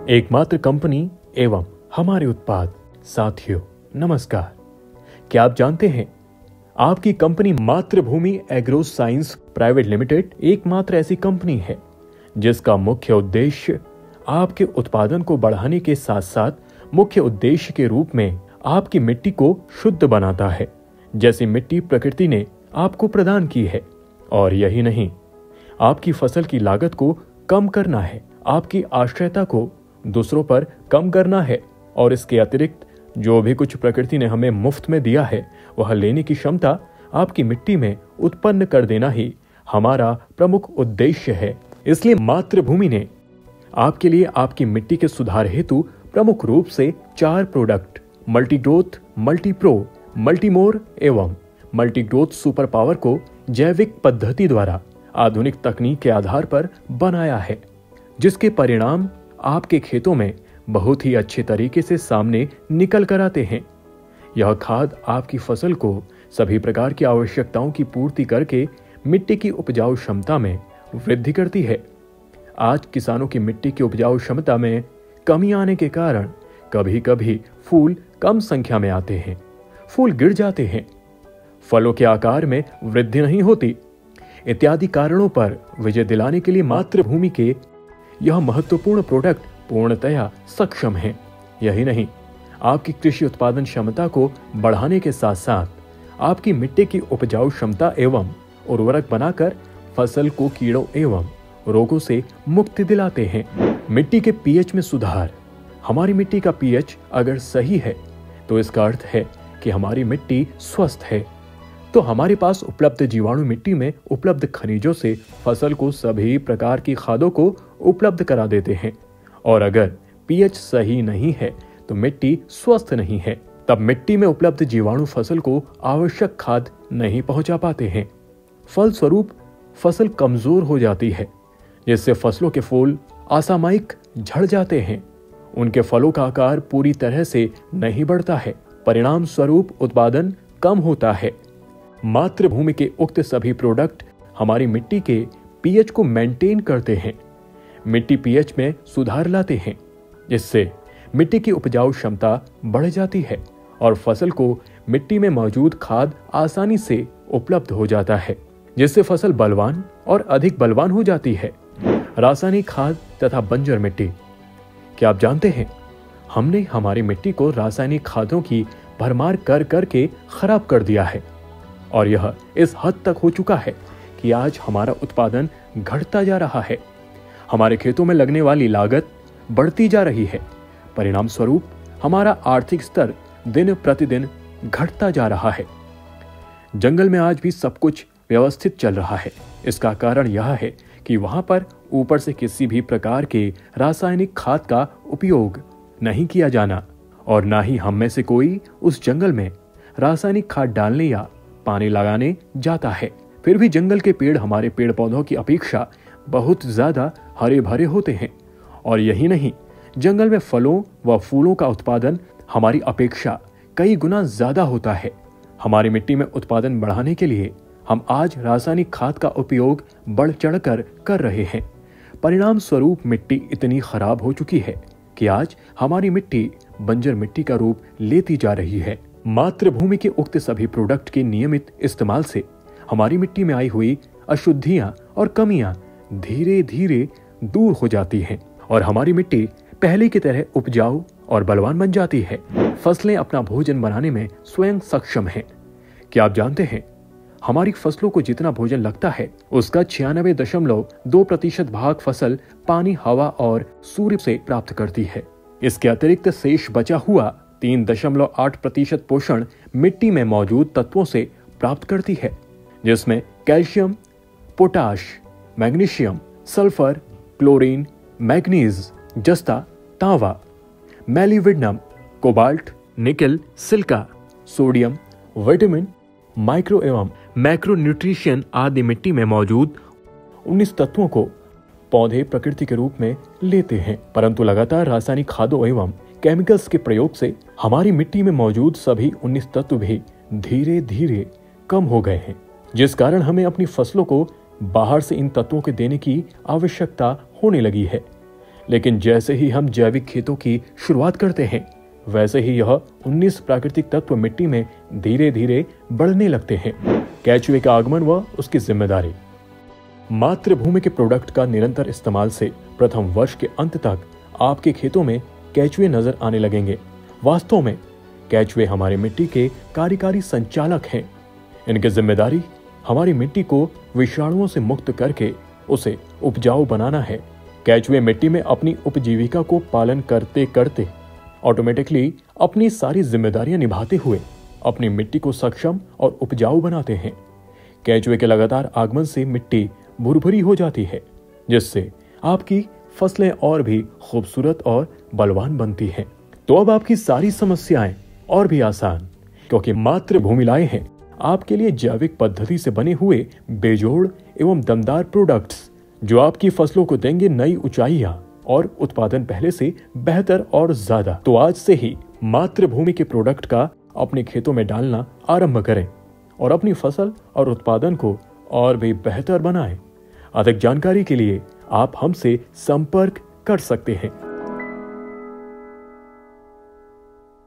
एकमात्र कंपनी एवं हमारे उत्पाद। साथियों नमस्कार। क्या आप जानते हैं आपकी कंपनी मातृभूमि एग्रो साइंस प्राइवेट लिमिटेड एकमात्र ऐसी कंपनी है जिसका मुख्य उद्देश्य आपके उत्पादन को बढ़ाने के साथ साथ मुख्य उद्देश्य के रूप में आपकी मिट्टी को शुद्ध बनाता है, जैसी मिट्टी प्रकृति ने आपको प्रदान की है। और यही नहीं, आपकी फसल की लागत को कम करना है, आपकी आश्रयता को दूसरों पर कम करना है और इसके अतिरिक्त जो भी कुछ प्रकृति ने हमें मुफ्त में दिया है वह लेने की क्षमता आपकी मिट्टी में उत्पन्न कर देना ही हमारा प्रमुख उद्देश्य है। इसलिए मातृभूमि ने आपके लिए आपकी मिट्टी के सुधार हेतु प्रमुख रूप से 4 प्रोडक्ट मल्टीग्रोथ, मल्टीप्रो, मल्टीमोर एवं मल्टीग्रोथ सुपर पावर को जैविक पद्धति द्वारा आधुनिक तकनीक के आधार पर बनाया है, जिसके परिणाम आपके खेतों में बहुत ही अच्छे तरीके से सामने निकल कर आते हैं। यह खाद आपकी फसल को सभी प्रकार की आवश्यकताओं की पूर्ति करके मिट्टी की उपजाऊ क्षमता में वृद्धि करती है। आज किसानों की मिट्टी की उपजाऊ क्षमता में कमी आने के कारण कभी कभी फूल कम संख्या में आते हैं, फूल गिर जाते हैं, फलों के आकार में वृद्धि नहीं होती। इत्यादि कारणों पर विजय दिलाने के लिए मातृभूमि के यह महत्वपूर्ण प्रोडक्ट पूर्णतया सक्षम है। यही नहीं, आपकी कृषि उत्पादन क्षमता को बढ़ाने के साथ साथ आपकी मिट्टी की उपजाऊ क्षमता एवं उर्वरक बनाकर फसल को कीड़ों एवं रोगों से मुक्ति दिलाते हैं। मिट्टी के पीएच में सुधार। हमारी मिट्टी का पीएच अगर सही है तो इसका अर्थ है कि हमारी मिट्टी स्वस्थ है। तो हमारे पास उपलब्ध जीवाणु मिट्टी में उपलब्ध खनिजों से फसल को सभी प्रकार की खादों को उपलब्ध करा देते हैं। और अगर पीएच सही नहीं है तो मिट्टी स्वस्थ नहीं है, तब मिट्टी में उपलब्ध जीवाणु फसल को आवश्यक खाद नहीं पहुंचा पाते हैं। फलस्वरूप फसल कमजोर हो जाती है, जिससे फसलों के फूल असामयिक झड़ जाते हैं, उनके फलों का आकार पूरी तरह से नहीं बढ़ता है, परिणाम स्वरूप उत्पादन कम होता है। मातृभूमि के उक्त सभी प्रोडक्ट हमारी मिट्टी के पीएच को मेंटेन करते हैं, मिट्टी पीएच में सुधार लाते हैं, जिससे मिट्टी की उपजाऊ क्षमता बढ़ जाती है और फसल को मिट्टी में मौजूद खाद आसानी से उपलब्ध हो जाता है, जिससे फसल बलवान और अधिक बलवान हो जाती है। रासायनिक खाद तथा बंजर मिट्टी। क्या आप जानते हैं, हमने हमारी मिट्टी को रासायनिक खादों की भरमार कर करके खराब कर दिया है और यह इस हद तक हो चुका है कि आज हमारा उत्पादन घटता जा रहा है, हमारे खेतों में लगने वाली लागत बढ़ती जा रही है, परिणाम स्वरूप हमारा आर्थिक स्तर दिन प्रतिदिन घटता जा रहा है। जंगल में आज भी सब कुछ व्यवस्थित चल रहा है। इसका कारण यह है कि वहां पर ऊपर से किसी भी प्रकार के रासायनिक खाद का उपयोग नहीं किया जाना और ना ही हम में से कोई उस जंगल में रासायनिक खाद डालने या पानी लगाने जाता है। फिर भी जंगल के पेड़ हमारे पेड़ पौधों की अपेक्षा बहुत ज्यादा हरे भरे होते हैं और यही नहीं, जंगल में फलों व फूलों का उत्पादन हमारी अपेक्षा कई गुना ज्यादा होता है। हमारी मिट्टी में उत्पादन बढ़ाने के लिए हम आज रासायनिक खाद का उपयोग बढ़ चढ़कर कर रहे हैं। परिणाम स्वरूप मिट्टी इतनी खराब हो चुकी है कि आज हमारी मिट्टी बंजर मिट्टी का रूप लेती जा रही है। मातृभूमि के उक्त सभी प्रोडक्ट के नियमित इस्तेमाल से हमारी मिट्टी में आई हुई अशुद्धियां और कमियां धीरे धीरे दूर हो जाती हैं और हमारी मिट्टी पहले की तरह उपजाऊ और बलवान बन जाती है। फसलें अपना भोजन बनाने में स्वयं सक्षम हैं। क्या आप जानते हैं, हमारी फसलों को जितना भोजन लगता है उसका 96.2% भाग फसल पानी, हवा और सूर्य से प्राप्त करती है। इसके अतिरिक्त शेष बचा हुआ 3.8% पोषण मिट्टी में मौजूद तत्वों से प्राप्त करती है, जिसमें calcium, potash, magnesium, sulphur, chlorine, manganese, जस्ता, तांबा, molybdenum, cobalt, nickel, silica, sodium, vitamin, micro एवं मैक्रो न्यूट्रिशन आदि मिट्टी में मौजूद 19 तत्वों को पौधे प्रकृति के रूप में लेते हैं, परंतु लगातार रासायनिक खादों एवं केमिकल्स के प्रयोग से हमारी मिट्टी में मौजूद सभी 19 तत्व भी धीरे धीरे कम हो गए हैं, जिस कारण हमें अपनी फसलों को बाहर से इन तत्वों के देने की आवश्यकता होने लगी है। लेकिन जैसे ही हम जैविक खेतों की शुरुआत करते हैं, वैसे ही यह 19 प्राकृतिक तत्व मिट्टी में धीरे धीरे बढ़ने लगते हैं। केचुए का आगमन व उसकी जिम्मेदारी। मातृभूमि के प्रोडक्ट का निरंतर इस्तेमाल से प्रथम वर्ष के अंत तक आपके खेतों में केचुए नजर आने लगेंगे। वास्तव में केचुए हमारी मिट्टी के कार्यकारी संचालक हैं। इनकी जिम्मेदारी हमारी मिट्टी को विषाणुओं से मुक्त करके उसे उपजाऊ बनाना है। केचुए मिट्टी में अपनी उपजीविका को पालन करते करते ऑटोमेटिकली अपनी सारी जिम्मेदारियां निभाते हुए अपनी मिट्टी को सक्षम और उपजाऊ बनाते हैं। केचुए के लगातार आगमन से मिट्टी भुरभुरी हो जाती है, जिससे आपकी फसलें और भी खूबसूरत और बलवान बनती हैं। तो अब आपकी सारी समस्याएं और भी आसान, क्योंकि मातृभूमि लाए हैं आपके लिए जैविक पद्धति से बने हुए बेजोड़ एवं दमदार प्रोडक्ट्स, जो आपकी फसलों को देंगे नई ऊंचाइयां और उत्पादन पहले से बेहतर और ज्यादा। तो आज से ही मातृभूमि के प्रोडक्ट का अपने खेतों में डालना आरंभ करें और अपनी फसल और उत्पादन को और भी बेहतर बनाएं। अधिक जानकारी के लिए आप हमसे संपर्क कर सकते हैं।